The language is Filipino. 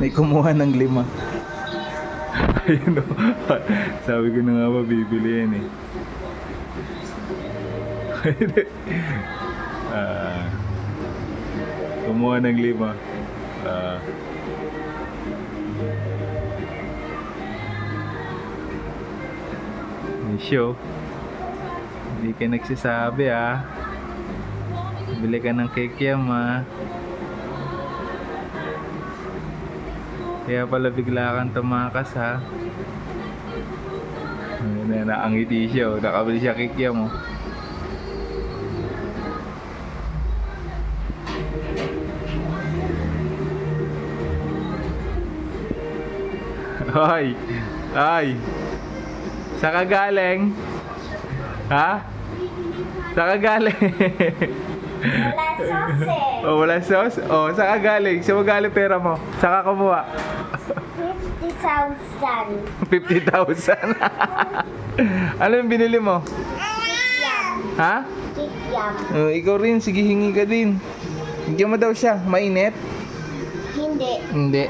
May kumuha ng 5. Ayun o. Sabi ko na nga ba, bibili yan eh. Kumuha ng 5. Show. Hindi ka nagsasabi ah. Bili ka ng kikiam ah. Kaya pala bigla kang tumakas ha. Ayun na, nakangiti siya oh. Nakabili siya kikiam oh. Hoy! Ay! Saan ka galing? Ha? Saan ka galing? Wala sauce eh. Oh, wala sauce? Oh, saan ka galing? Saan mo galing pera mo? Saan ka kumuha? 50,000. 50,000. Ano yung binili mo? Kikiam. Ha? Kikiam. Oh, ikaw rin, sige hingi ka din. Hindi mo daw siya, mainit? Hindi. Hindi.